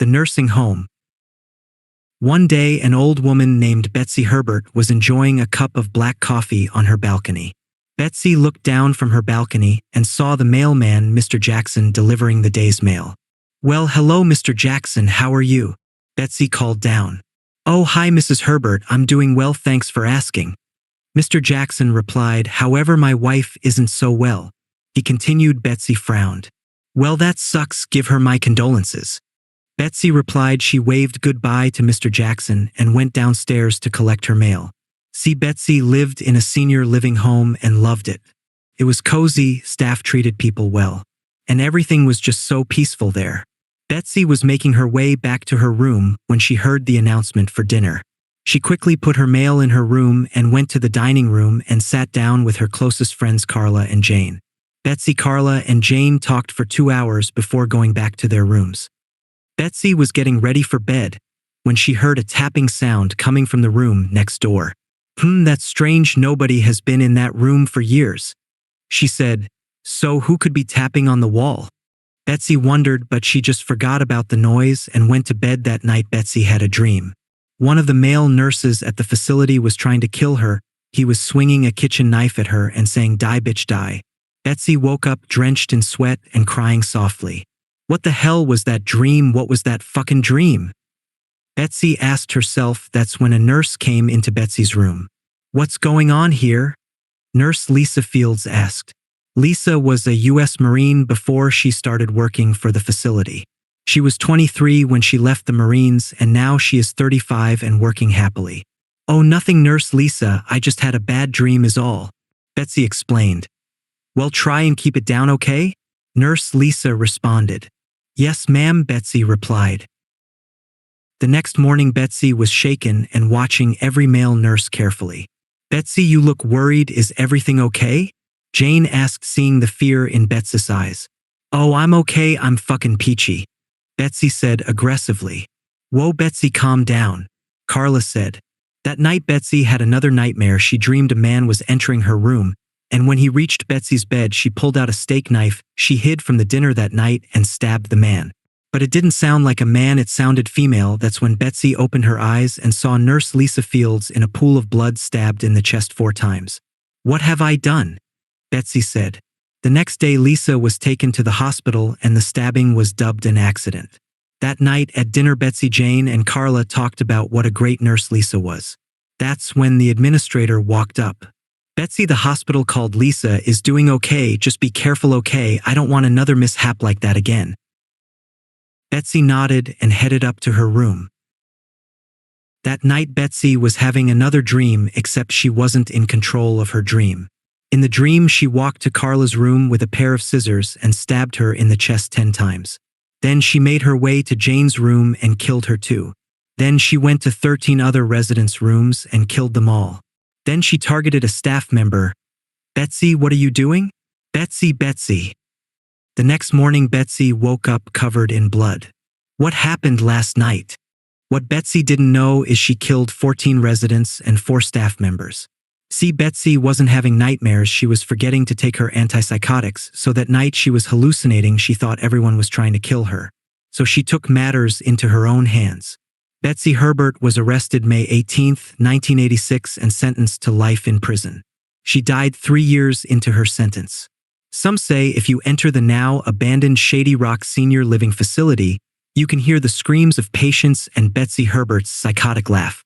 The nursing home. One day, an old woman named Betsy Herbert was enjoying a cup of black coffee on her balcony. Betsy looked down from her balcony and saw the mailman, Mr. Jackson, delivering the day's mail. "Well, hello, Mr. Jackson, how are you?" Betsy called down. "Oh, hi, Mrs. Herbert, I'm doing well, thanks for asking." Mr. Jackson replied, "However, my wife isn't so well." He continued. Betsy frowned. "Well, that sucks, give her my condolences." Betsy replied. She waved goodbye to Mr. Jackson and went downstairs to collect her mail. See, Betsy lived in a senior living home and loved it. It was cozy, staff treated people well, and everything was just so peaceful there. Betsy was making her way back to her room when she heard the announcement for dinner. She quickly put her mail in her room and went to the dining room and sat down with her closest friends Carla and Jane. Betsy, Carla, and Jane talked for 2 hours before going back to their rooms. Betsy was getting ready for bed when she heard a tapping sound coming from the room next door. That's strange, nobody has been in that room for years," she said. "So who could be tapping on the wall?" Betsy wondered, but she just forgot about the noise and went to bed. That night, Betsy had a dream. One of the male nurses at the facility was trying to kill her. He was swinging a kitchen knife at her and saying, "Die, bitch, die." Betsy woke up drenched in sweat and crying softly. What the hell was that dream? What was that fucking dream? Betsy asked herself. That's when a nurse came into Betsy's room. "What's going on here?" Nurse Lisa Fields asked. Lisa was a U.S. Marine before she started working for the facility. She was 23 when she left the Marines, and now she is 35 and working happily. "Oh, nothing, Nurse Lisa, I just had a bad dream is all," Betsy explained. "Well, try and keep it down, okay?" Nurse Lisa responded. "Yes, ma'am," Betsy replied. The next morning, Betsy was shaken and watching every male nurse carefully. "Betsy, you look worried, is everything okay?" Jane asked, seeing the fear in Betsy's eyes. "Oh, I'm okay, I'm fucking peachy," Betsy said aggressively. "Whoa, Betsy, calm down," Carla said. That night, Betsy had another nightmare. She dreamed a man was entering her room, and when he reached Betsy's bed, she pulled out a steak knife she hid from the dinner that night and stabbed the man. But it didn't sound like a man, it sounded female. That's when Betsy opened her eyes and saw Nurse Lisa Fields in a pool of blood, stabbed in the chest 4 times. "What have I done?" Betsy said. The next day, Lisa was taken to the hospital and the stabbing was dubbed an accident. That night at dinner, Betsy, Jane, and Carla talked about what a great nurse Lisa was. That's when the administrator walked up. "Betsy, the hospital called. Lisa is doing okay, just be careful, okay? I don't want another mishap like that again." Betsy nodded and headed up to her room. That night, Betsy was having another dream, except she wasn't in control of her dream. In the dream, she walked to Carla's room with a pair of scissors and stabbed her in the chest 10 times. Then she made her way to Jane's room and killed her too. Then she went to 13 other residents' rooms and killed them all. Then she targeted a staff member. "Betsy, what are you doing?" "Betsy, Betsy." The next morning, Betsy woke up covered in blood. What happened last night? What Betsy didn't know is she killed 14 residents and 4 staff members. See, Betsy wasn't having nightmares, she was forgetting to take her antipsychotics, so that night she was hallucinating. She thought everyone was trying to kill her. So she took matters into her own hands. Betsy Herbert was arrested May 18, 1986 and sentenced to life in prison. She died 3 years into her sentence. Some say if you enter the now abandoned Shady Rock Senior Living Facility, you can hear the screams of patients and Betsy Herbert's psychotic laugh.